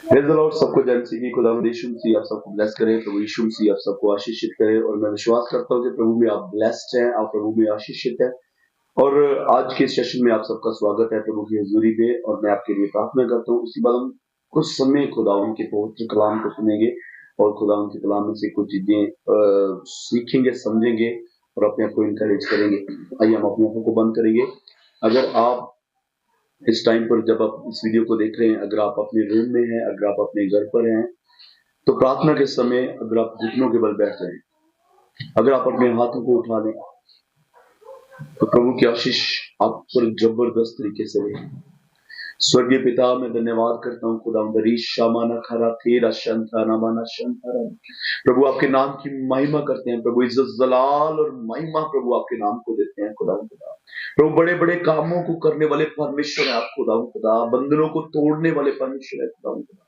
Praise the Lord. सबको जय मसीह की। खुदावंद यीशु मसीह आप सबको ब्लेस करे। प्रभु यीशु मसीह आप सबको आशीषित करे। और मैं विश्वास करता हूँ कि प्रभु में आप ब्लेस्ड हैं, आप प्रभु में आशीषित हैं। और आज के सेशन में आप सबका स्वागत है प्रभु की हजूरी में। और मैं आपके लिए प्रार्थना करता हूँ। उसके बाद हम कुछ समय खुदावंद के पवित्र कलाम को सुनेंगे और खुदावंद के कलाम में से कुछ चीजें सीखेंगे, समझेंगे और अपने आप को इंकरेज करेंगे। आइए हम अपने आंखों को बंद करेंगे। अगर आप इस टाइम पर, जब आप इस वीडियो को देख रहे हैं, अगर आप अपने रूम में हैं, अगर आप अपने घर पर हैं, तो प्रार्थना के समय अगर आप घुटनों के बल बैठ रहे हैं, अगर आप अपने हाथों को उठा लें, तो प्रभु की आशीष आप पर जबरदस्त तरीके से रहे। स्वर्गीय पिता, मैं धन्यवाद करता हूँ खुदावंद शामाना खरा तेरा शंताना माना शंतारा। प्रभु आपके नाम की महिमा करते हैं प्रभु, इज्जत जलाल और महिमा प्रभु आपके नाम को देते हैं खुदावंद खुदा। प्रभु बड़े बड़े कामों को करने वाले परमेश्वर है आप खुदावंद खुदा, बंधनों को तोड़ने वाले परमेश्वर है खुदावंद खुदा।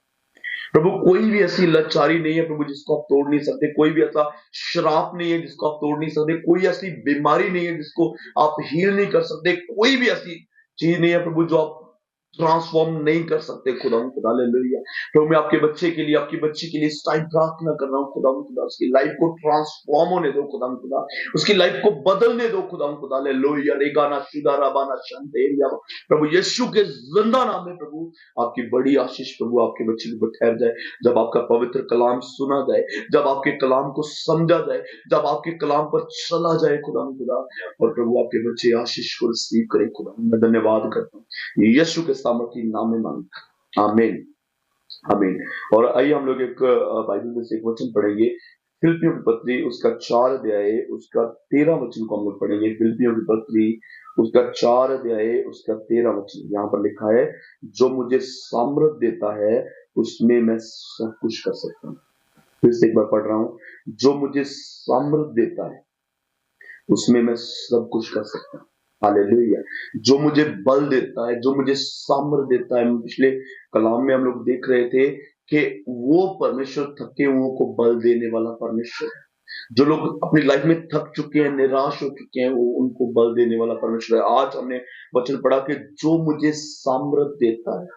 प्रभु कोई भी ऐसी लाचारी नहीं है प्रभु जिसको आप तोड़ नहीं सकते, कोई भी ऐसा श्राप नहीं है जिसको आप तोड़ नहीं सकते, कोई ऐसी बीमारी नहीं है जिसको आप हील नहीं कर सकते, कोई भी ऐसी चीज नहीं है प्रभु जो आप ट्रांसफॉर्म नहीं कर सकते खुदा खुदा। हालेलुया। प्रभु मैं आपके बच्चे के लिए, आपकी बच्ची के लिए इस टाइम प्रार्थना कर रहा हूँ खुदा खुदा, उसकी लाइफ को ट्रांसफॉर्म होने दो खुदा खुदा, उसकी लाइफ को बदलने दो खुदा खुदा। हालेलुया। रेगाना शुदारा बाना शांतेरिया। प्रभु यीशु के जिंदा नाम में प्रभु आपकी बड़ी आशीष प्रभु आपके बच्चे के ऊपर ठहर जाए। जब आपका पवित्र कलाम सुना जाए, जब आपके कलाम को समझा जाए, जब आपके कलाम पर चला जाए खुदा खुदा, और प्रभु आपके बच्चे आशीष को रिसीव करें खुदा। मैं धन्यवाद करता हूँ यीशु के सामर्थी नाम में मांग, आमीन आमीन। और आइए हम लोग एक बाइबल में से एक वचन पढ़ेंगे, फिलिपियों की पत्री उसका 4 अध्याय उसका 13 वचन को हम लोग पढ़ेंगे। फिलिपियों की पत्री उसका 4 अध्याय उसका 13 वचन यहाँ पर लिखा है, जो मुझे सामर्थ देता है उसमें मैं सब कुछ कर सकता हूँ। फिर से एक बार पढ़ रहा हूँ, जो मुझे सामर्थ देता है उसमें मैं सब कुछ कर सकता हूँ। हालेलुया। जो मुझे बल देता है, जो मुझे सामर्थ देता है। पिछले कलाम में हम लोग देख रहे थे कि वो परमेश्वर थके हुओं को बल देने वाला परमेश्वर है। जो लोग अपनी लाइफ में थक चुके हैं, निराश हो चुके हैं, वो उनको बल देने वाला परमेश्वर है। आज हमने वचन पढ़ा कि जो मुझे सामर्थ देता है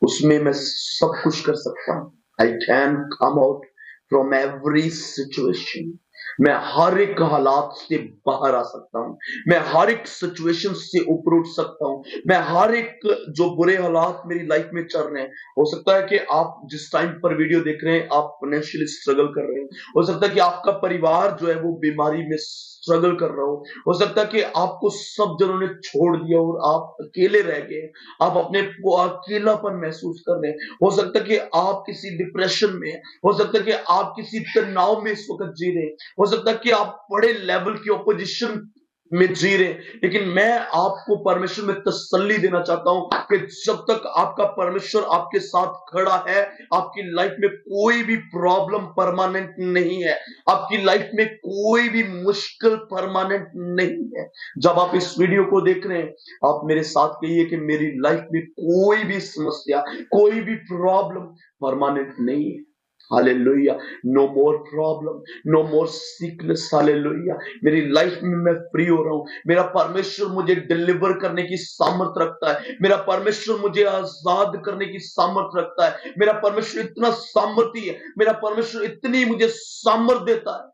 उसमें मैं सब कुछ कर सकता हूँ। I can come out from every situation. मैं हर एक हालात से बाहर आ सकता हूँ, मैं हर एक सिचुएशन से ऊपर उठ सकता हूँ, मैं हर एक जो बुरे हालात मेरी लाइफ में चल रहे हैं। हो सकता है कि आप जिस टाइम पर वीडियो देख रहे हैं आप फाइनेंशियली स्ट्रगल कर रहे हैं, हो सकता है कि आपका परिवार जो है वो बीमारी में स्ट्रगल कर रहा हो सकता है कि आपको सब जनों ने छोड़ दिया और आप अकेले रह गए, आप अपने को अकेलापन महसूस कर रहे हैं। हो सकता है कि आप किसी डिप्रेशन में, हो सकता है कि आप किसी तनाव में इस वक्त जी रहे हैं, हो सकता है कि आप बड़े लेवल की ऑपोजिशन में जी रहे हैं। लेकिन मैं आपको परमेश्वर में तसल्ली देना चाहता हूं कि जब तक आपका परमेश्वर आपके साथ खड़ा है, आपकी लाइफ में कोई भी प्रॉब्लम परमानेंट नहीं है, आपकी लाइफ में कोई भी मुश्किल परमानेंट नहीं है। जब आप इस वीडियो को देख रहे हैं, आप मेरे साथ कहिए कि मेरी लाइफ में कोई भी समस्या, कोई भी प्रॉब्लम परमानेंट नहीं है। Hallelujah. No more problem, no more sickness. Hallelujah. मेरी लाइफ में मैं फ्री हो रहा हूं। मेरा परमेश्वर मुझे डिलीवर करने की सामर्थ रखता है, मेरा परमेश्वर मुझे आजाद करने की सामर्थ रखता है। मेरा परमेश्वर इतना सामर्थी है, मेरा परमेश्वर इतनी मुझे सामर्थ देता है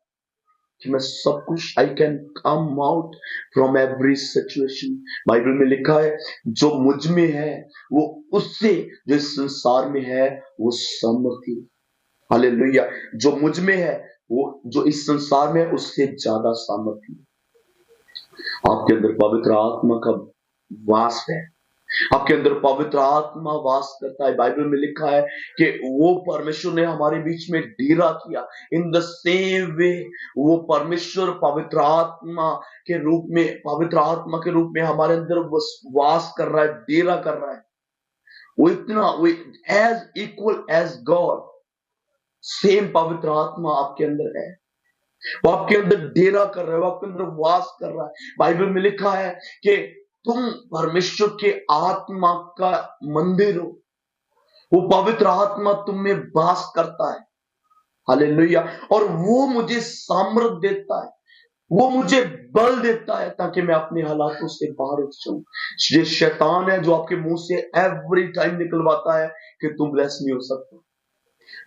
कि मैं सब कुछ, I can come out from every situation. Bible में लिखा है, जो मुझ में है वो उससे जो इस संसार में है वो सामर्थी। हालेलुया। जो मुझ में है वो जो इस संसार में है उससे ज्यादा सामर्थी। आपके अंदर पवित्र आत्मा का वास है, आपके अंदर पवित्र आत्मा वास करता है। बाइबल में लिखा है कि वो परमेश्वर ने हमारे बीच में डेरा किया। इन द सेम वे वो परमेश्वर पवित्र आत्मा के रूप में, पवित्र आत्मा के रूप में हमारे अंदर वास कर रहा है, डेरा कर रहा है। वो इतना, वो as equal as God, same पवित्र आत्मा आपके अंदर है, वो आपके अंदर डेरा कर रहा है, वो आपके अंदर वास कर रहा है। बाइबल में लिखा है कि तुम परमेश्वर के आत्मा का मंदिर हो, वो पवित्र आत्मा तुम में वास करता है। हालेलुया। और वो मुझे सामर्थ देता है, वो मुझे बल देता है ताकि मैं अपने हालातों से बाहर उठ जाऊं। ये शैतान है जो आपके मुंह से एवरी टाइम निकलवाता है कि तुम ब्लेस नहीं हो सकता,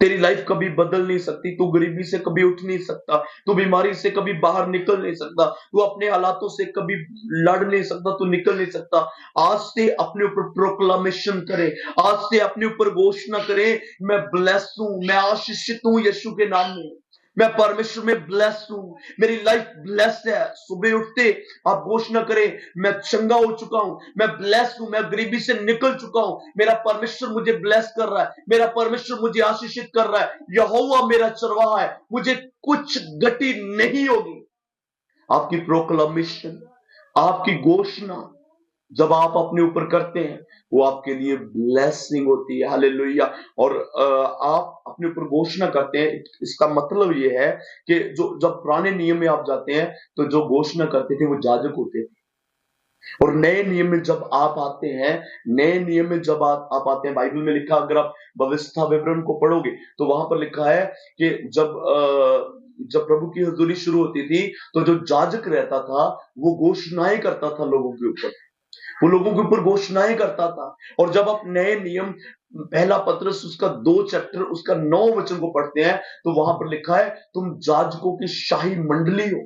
तेरी लाइफ कभी बदल नहीं सकती, तू गरीबी से कभी उठ नहीं सकता, तू बीमारी से कभी बाहर निकल नहीं सकता, तू अपने हालातों से कभी लड़ नहीं सकता, तू निकल नहीं सकता। आज से अपने ऊपर प्रोक्लामेशन करे, आज से अपने ऊपर घोषणा करे, मैं ब्लेस हूं, मैं आशीषित हूं यीशु के नाम में, मैं परमेश्वर में ब्लेस हूं, मेरी लाइफ ब्लेस है। सुबह उठते आप घोषणा करें, मैं चंगा हो चुका हूं, मैं ब्लेस हूं, मैं गरीबी से निकल चुका हूं, मेरा परमेश्वर मुझे ब्लेस कर रहा है, मेरा परमेश्वर मुझे आशीषित कर रहा है, यहोवा मेरा चरवाहा है, मुझे कुछ गति नहीं होगी। आपकी प्रोक्लामेशन, आपकी घोषणा जब आप अपने ऊपर करते हैं, वो आपके लिए ब्लेसिंग होती है। हालेलुया। और आप अपने ऊपर घोषणा करते हैं, इसका मतलब ये है कि जो जब पुराने नियम में आप जाते हैं तो जो घोषणा करते थे वो याजक होते थे, और नए नियम में जब आप आते हैं, नए नियम में जब आप आते हैं, बाइबल में लिखा, अगर आप व्यवस्था विवरण को पढ़ोगे तो वहां पर लिखा है कि जब प्रभु की हजूरी शुरू होती थी तो जो याजक रहता था वो घोषणाएं करता था लोगों के ऊपर, वो लोगों के ऊपर घोषणाएं करता था। और जब आप नए नियम पहला पत्रस उसका 2 चैप्टर उसका 9 वचन को पढ़ते हैं तो वहां पर लिखा है, तुम याजकों की शाही मंडली हो।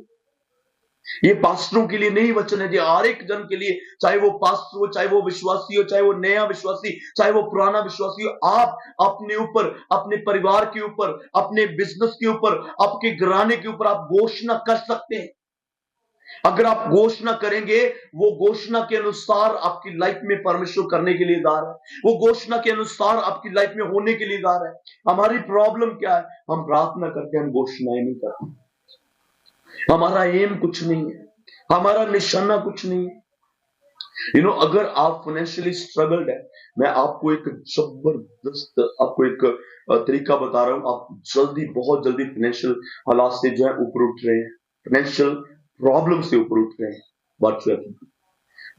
ये पास्टरों के लिए नहीं वचन है, ये हर एक जन के लिए, चाहे वो पास्टर हो, चाहे वो विश्वासी हो, चाहे वो नया विश्वासी, चाहे वो पुराना विश्वासी हो। आप अपने ऊपर, अपने परिवार के ऊपर, अपने बिजनेस के ऊपर, आपके घराने के ऊपर आप घोषणा कर सकते हैं। अगर आप घोषणा करेंगे, वो घोषणा के अनुसार आपकी लाइफ में परमेश्वर करने के लिए जा रहा है, वो घोषणा के अनुसार आपकी लाइफ में होने के लिए जा रहा है। हमारी प्रॉब्लम क्या है? हम प्रार्थना करते हैं, हम घोषणाएं नहीं करते। हमारा एम कुछ नहीं है, हमारा निशाना कुछ नहीं है। अगर आप फाइनेंशियली स्ट्रगल्ड है, मैं आपको एक जबरदस्त, आपको एक तरीका बता रहा हूं। आप जल्दी, बहुत जल्दी फाइनेंशियल हालात से जो है ऊपर उठ रहे हैं, फाइनेंशियल प्रॉब्लम से ऊपर उठ रहे हैं। बात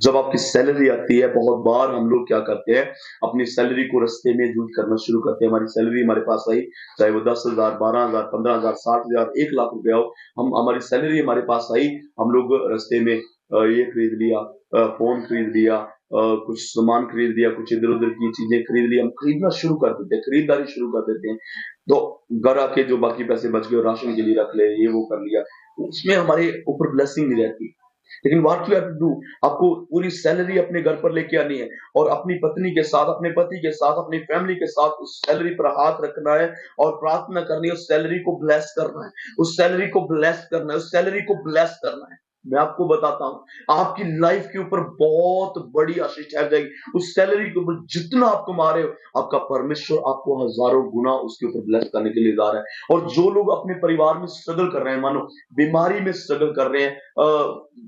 जब आपकी सैलरी आती है, बहुत बार हम लोग क्या करते हैं, अपनी सैलरी को रास्ते में यूज करना शुरू करते हैं। हमारी सैलरी हमारे पास आई, चाहे वो 10,000, 12,000, 15,000, 60,000, 1 लाख रुपया हो, हमारी सैलरी हमारे पास आई, हम लोग रास्ते में ये खरीद लिया, फोन खरीद लिया, कुछ सामान खरीद लिया, कुछ इधर उधर की चीजें खरीद ली, हम खरीदना शुरू कर देते हैं, खरीदारी शुरू कर देते हैं। तो घर आके जो बाकी पैसे बच गए राशन के लिए रख ले, ये वो कर लिया, उसमें हमारे ऊपर ब्लेसिंग नहीं रहती। लेकिन what you have to do, आपको पूरी सैलरी अपने घर पर लेके आनी है और अपनी पत्नी के साथ, अपने पति के साथ, अपनी फैमिली के साथ उस सैलरी पर हाथ रखना है और प्रार्थना करनी है, उस सैलरी को ब्लेस करना है, उस सैलरी को ब्लेस करना है, उस सैलरी को ब्लेस करना है। मैं आपको बताता हूं, आपकी लाइफ के ऊपर बहुत बड़ी आशीष ठहर जाएगी। उस सैलरी के ऊपर जितना आप कमा रहे हो, आपका परमेश्वर आपको हजारों गुना उसके ऊपर ब्लेस करने के लिए जा रहा है। और जो लोग अपने परिवार में स्ट्रगल कर रहे हैं, मानो बीमारी में स्ट्रगल कर रहे हैं,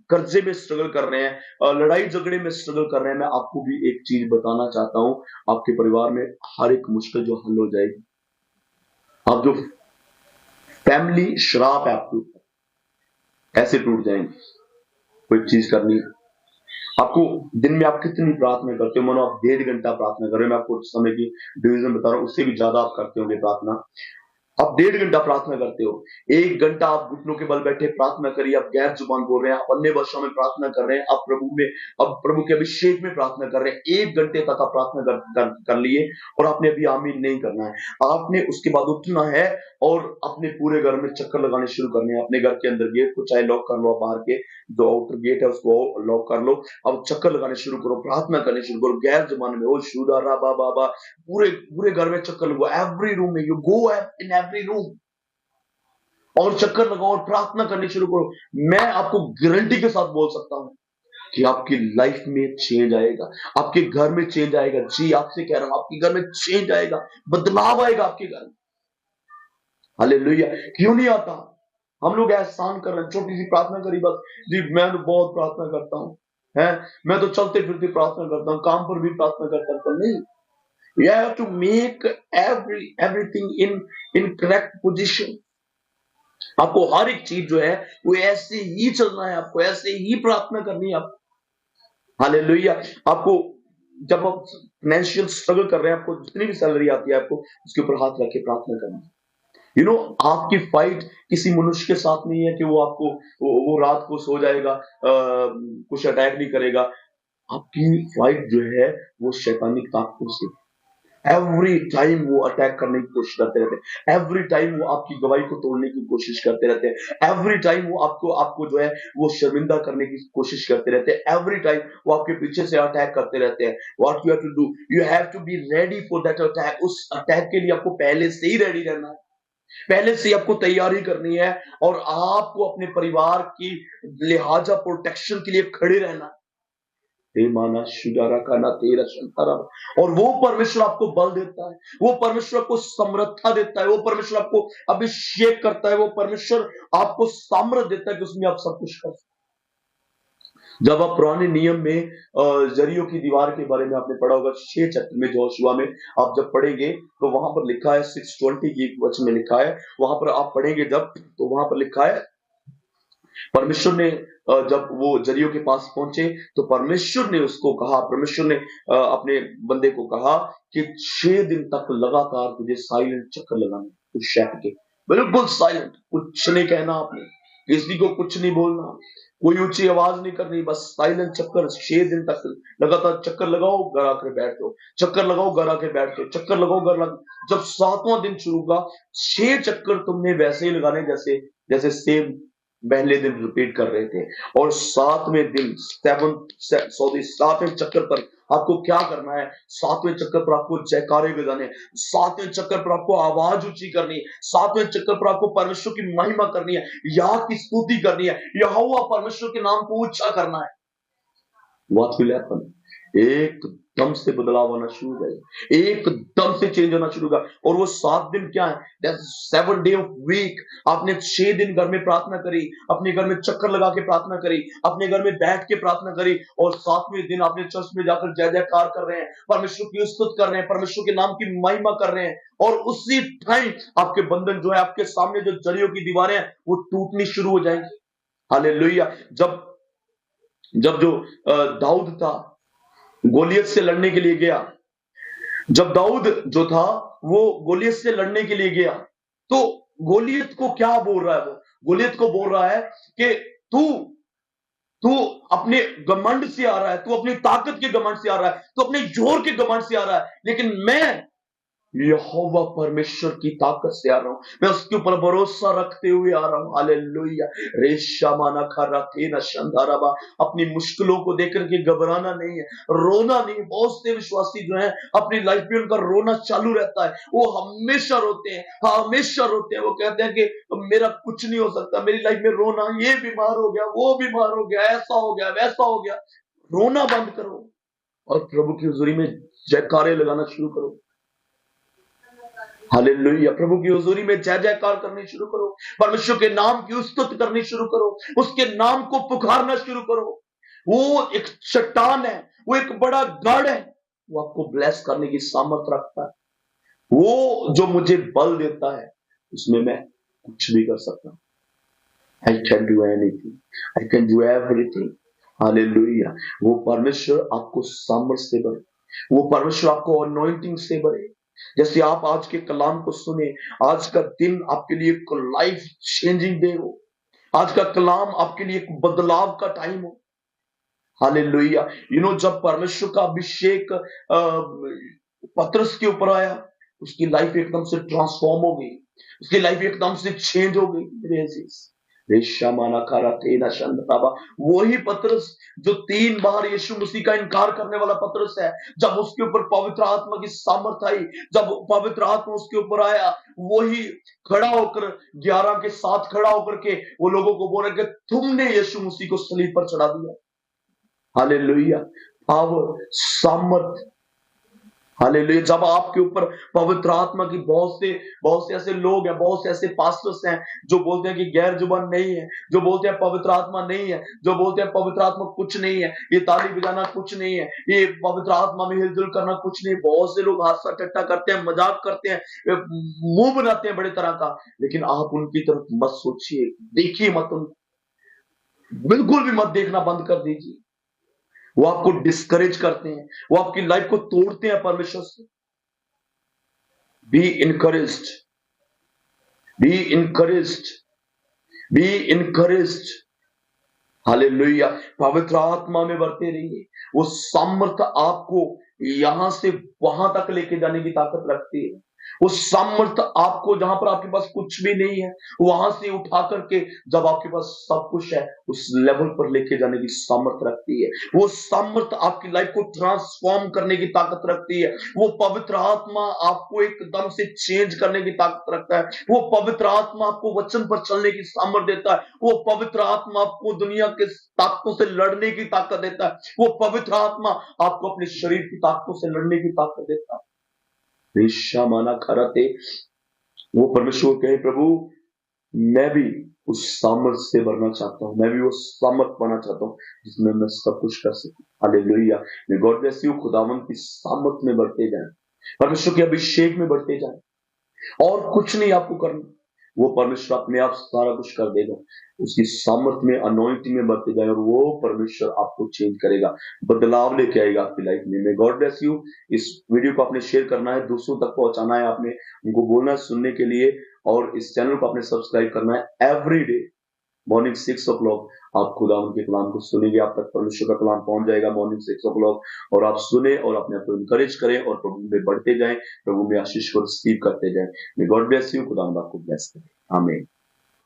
कर्जे में स्ट्रगल कर रहे हैं, लड़ाई झगड़े में स्ट्रगल कर रहे हैं, मैं आपको भी एक चीज बताना चाहता हूं, आपके परिवार में हर एक मुश्किल जो हल हो जाएगी। आप जो फैमिली श्राप है आपके ऊपर, ऐसे टूट जाएंगे। कोई चीज करनी है आपको, दिन में आप कितनी प्रार्थना करते हो? मानो आप 1.5 घंटा प्रार्थना कर रहे हो, मैं आपको समय की डिवीजन बता रहा हूं, उससे भी ज्यादा आप करते होंगे प्रार्थना। आप 1.5 घंटा प्रार्थना करते हो, 1 घंटा आप घुटनों के बल बैठे प्रार्थना करिए, आप गैर जुबान बोल रहे हैं, आप अन्य भाषाओं में प्रार्थना कर रहे हैं, आप प्रभु में, अब प्रभु के अभिषेक में प्रार्थना कर रहे हैं। 1 घंटे तक आप प्रार्थना कर लिए और आपने अभी आमीन नहीं करना है। आपने उसके बाद उठना है और अपने पूरे घर में चक्कर लगाने शुरू करने हैं। अपने घर के अंदर गेट को चाहे लॉक कर लो, आप बाहर के जो आउटर गेट है उसको लॉक कर लो, अब चक्कर लगाने शुरू करो, प्रार्थना करने शुरू करो गैर जुबान में, ओ शुदा रा बा बा, पूरे पूरे घर में चक्कर लगो, एवरी रूम में, you go in every room और चक्कर लगाओ और प्रार्थना करनी शुरू करो। मैं आपको गारंटी के साथ बोल सकता हूं कि आपकी लाइफ में चेंज आएगा, आपके घर में चेंज आएगा। जी आपसे कह रहा हूं, आपके घर में चेंज आएगा, बदलाव आएगा आपके घर में। हालेलुया। क्यों नहीं आता? हम लोग एहसान कर रहे हैं, छोटी सी प्रार्थना करी बस, जी मैं तो बहुत प्रार्थना करता हूं, है मैं तो चलते फिरते प्रार्थना करता हूं, काम पर भी प्रार्थना करता हूं। नहीं, you have to make everything in correct position। आपको हर एक चीज जो है वो ऐसे ही चलना है, आपको ऐसे ही प्रार्थना करनी है आपको। हालेलुया। आपको जब आप फाइनेंशियल स्ट्रगल कर रहे हैं, आपको जितनी भी सैलरी आती है, आपको उसके ऊपर हाथ रख के प्रार्थना करनी है। आपकी फाइट किसी मनुष्य के साथ नहीं है कि वो आपको वो रात को सो जाएगा, कुछ अटैक नहीं करेगा। आपकी फाइट जो है वो शैतानिक ताकतों से। एवरी टाइम वो अटैक करने की कोशिश करते रहते हैं, एवरी टाइम वो आपकी गवाही को तोड़ने की कोशिश करते रहते हैं, एवरी टाइम वो आपको आपको जो है वो शर्मिंदा करने की कोशिश करते रहते हैं, एवरी टाइम वो आपके पीछे से अटैक करते रहते हैं। What you have to do, you have to be ready for that attack. उस अटैक के लिए आपको पहले से ही रेडी रहना है, पहले से ही आपको तैयारी करनी है, और आपको अपने परिवार की लिहाजा प्रोटेक्शन के लिए खड़े रहना है। हे माना शुजारा का ना तेरा शंकरा। और वो परमेश्वर आपको बल देता है, वो परमेश्वर आपको समृद्धता देता है, वो परमेश्वर आपको अभिषेक करता है, वो परमेश्वर आपको सामर्थ देता है कि उसमें आप सब कुछ कर सकते। जब आप पुराने नियम में जरियों की दीवार के बारे में आपने पढ़ा होगा 6 चैप्टर में, जोशुआ में आप जब पढ़ेंगे तो वहां पर लिखा है 6:20 की वचन में लिखा है, वहां पर आप पढ़ेंगे जब, तो वहां पर लिखा है परमेश्वर ने जब वो जरियो के पास पहुंचे तो परमेश्वर ने उसको कहा, परमेश्वर ने अपने बंदे को कहा कि 6 दिन तक लगातार तुझे साइलेंट चक्कर लगाने, कुछ शहर के बिल्कुल साइलेंट, कुछ नहीं कहना आपने, किसी को कुछ नहीं बोलना, कोई ऊंची आवाज नहीं करनी, बस साइलेंट चक्कर 6 दिन तक लगातार चक्कर लगाओ, घर आकर बैठ जाओ, चक्कर लगाओ, घर आकर बैठ जाओ, चक्कर लगाओ, घर। जब 7वां दिन शुरू हुआ, 6 चक्कर तुमने वैसे ही लगाने जैसे जैसे सेम पहले दिन रिपीट कर रहे थे। और 7वें दिन 7वें चक्कर पर आपको क्या करना है, 7वें चक्कर पर आपको जयकारे बजाने, 7वें चक्कर पर आपको आवाज ऊंची करनी, 7वें चक्कर पर आपको परमेश्वर की महिमा करनी है, यह की स्तुति करनी है, यहोवा परमेश्वर के नाम को ऊंचा करना है। What will happen? एकदम से बदलाव होना शुरू हो जाएगा, एकदम से चेंज होना शुरू होगा। और वो 7 दिन क्या है, 7 डे ऑफ वीक। आपने 6 दिन घर में प्रार्थना करी, अपने घर में चक्कर लगा के प्रार्थना करी, अपने घर में बैठ के प्रार्थना करी, और 7वें दिन आपने चर्च में जाकर जय जयकार कर रहे हैं, परमेश्वर की स्तुति कर रहे हैं, परमेश्वर के नाम की महिमा कर रहे हैं। और उसी टाइम आपके बंधन जो है, आपके सामने जो जड़ियों की दीवारें हैं वो टूटनी शुरू हो जाएंगी। हालेलुया। जब जब जो दाऊद था गोलियत से लड़ने के लिए गया, जब दाऊद जो था वो गोलियत से लड़ने के लिए गया, तो गोलियत को क्या बोल रहा है, वो गोलियत को बोल रहा है कि तू तू अपने घमंड से आ रहा है, तू अपनी ताकत के घमंड से आ रहा है, तू अपने जोर के घमंड से आ रहा है, लेकिन मैं यहोवा परमेश्वर की ताकत से आ रहा हूं, मैं उसके ऊपर भरोसा रखते हुए आ रहा हूं। हालेलुया। रेशा माना खरा थे न शंदाराबा। अपनी मुश्किलों को देकर के घबराना नहीं है, रोना नहीं। बहुत से विश्वासी जो हैं अपनी लाइफ में उनका रोना चालू रहता है, वो हमेशा रोते हैं, हमेशा रोते हैं। वो कहते हैं कि मेरा कुछ नहीं हो सकता, मेरी लाइफ में रोना, ये बीमार हो गया, वो बीमार हो गया, ऐसा हो गया, वैसा हो गया। रोना बंद करो और प्रभु की हुजूरी में जयकारे लगाना शुरू करो। हालेलुया। प्रभु की हुजूरी में जय जयकार करनी शुरू करो, परमेश्वर के नाम की स्तुति करनी शुरू करो, उसके नाम को पुकारना शुरू करो। वो एक चट्टान है, वो एक बड़ा गढ़ है, वो आपको ब्लेस करने की सामर्थ रखता है। वो जो मुझे बल देता है उसमें मैं कुछ भी कर सकता हूं। I can do anything, I can do everything. Hallelujah. वो परमेश्वर आपको सामर्थ से भरे, वो परमेश्वर आपको अनॉइंटिंग से भरे। जैसे आप आज के कलाम को सुने, आज का दिन आपके लिए एक लाइफ चेंजिंग डे हो, आज का कलाम आपके लिए एक बदलाव का टाइम हो। हालेलुया। जब परमेश्वर का अभिषेक पतरस के ऊपर आया, उसकी लाइफ एकदम से ट्रांसफॉर्म हो गई, उसकी लाइफ एकदम से चेंज हो गई। मेरे अजीज, वही पतरस जो 3 बार यीशु मसीह का इनकार करने वाला पतरस है, जब उसके ऊपर पवित्र आत्मा की सामर्थ आई, जब पवित्र आत्मा उसके ऊपर आया, वही खड़ा होकर 11 के साथ खड़ा होकर के वो लोगों को बोल रहे कि तुमने यीशु मसीह को सलीब पर चढ़ा दिया। हालेलुया। पावर, सामर्थ। हालेलुया। जब आपके ऊपर पवित्र आत्मा की बहुत से ऐसे लोग हैं, बहुत से ऐसे पास्टर्स हैं जो बोलते हैं कि गैर जुबान नहीं है, जो बोलते हैं पवित्र आत्मा नहीं है, जो बोलते हैं पवित्र आत्मा कुछ नहीं है, ये ताली बजाना कुछ नहीं है, ये पवित्र आत्मा में हिलजुल करना कुछ नहीं। बहुत से लोग हादसा टट्टा करते हैं, मजाक करते हैं, मुंह बनाते हैं बड़े तरह का, लेकिन आप उनकी तरफ मत सोचिए, देखिए मत, उन बिल्कुल भी मत देखना, बंद कर दीजिए। वो आपको डिस्करेज करते हैं, वो आपकी लाइफ को तोड़ते हैं परमेश्वर से। Be encouraged, be encouraged, be encouraged. Hallelujah. पवित्र आत्मा में बढ़ते रहिए। वो सामर्थ्य आपको यहां से वहां तक लेके जाने की ताकत रखती है। वो सामर्थ्य आपको जहां पर आपके पास कुछ भी नहीं है, वहां से उठा करके जब आपके पास सब कुछ है, उस लेवल पर लेके जाने की सामर्थ्य रखती है। वो सामर्थ्य आपकी लाइफ को ट्रांसफॉर्म करने की ताकत रखती है। वो पवित्र आत्मा आपको एकदम से चेंज करने की ताकत रखता है। वो पवित्र आत्मा आपको वचन पर चलने की सामर्थ्य देता है। वो पवित्र आत्मा आपको दुनिया के ताकतों से लड़ने की ताकत देता है। वो पवित्र आत्मा आपको अपने शरीर की ताकतों से लड़ने की ताकत देता है। ऋषा माना खराते। वो परमेश्वर कहे, प्रभु मैं भी उस सामर्थ से भरना चाहता हूं, मैं भी वो सामर्थ पाना चाहता हूं जिसमें मैं सब कुछ कर सकूं। हालेलुया। मैं गॉड ब्लेस यू। खुदावन की सामर्थ में बढ़ते जाए, परमेश्वर के अभिषेक में बढ़ते जाए, और कुछ नहीं आपको करना। वो परमेश्वर अपने आप सारा कुछ कर देगा। उसकी सामर्थ्य में, अनॉइंटिंग में बढ़ते जाए, और वो परमेश्वर आपको चेंज करेगा, बदलाव लेके आएगा आपकी लाइफ में। मैं गॉड ब्लेस यू। इस वीडियो को आपने शेयर करना है, दूसरों तक पहुंचाना है, आपने उनको बोलना है सुनने के लिए, और इस चैनल को आपने सब्सक्राइब करना है। एवरी डे मॉर्निंग 6 o'clock आप खुदा उनके कलाम को सुनेंगे, आप तक परमेश्वर का कलाम पहुंच जाएगा मॉर्निंग 6 o'clock। और आप सुने और अपने आप को इंकरेज करें और प्रभु में बढ़ते जाएं, प्रभु में आशीष को रिसीव करते जाएं। May God bless you. खुदा आपको ब्लेस करे। आमीन।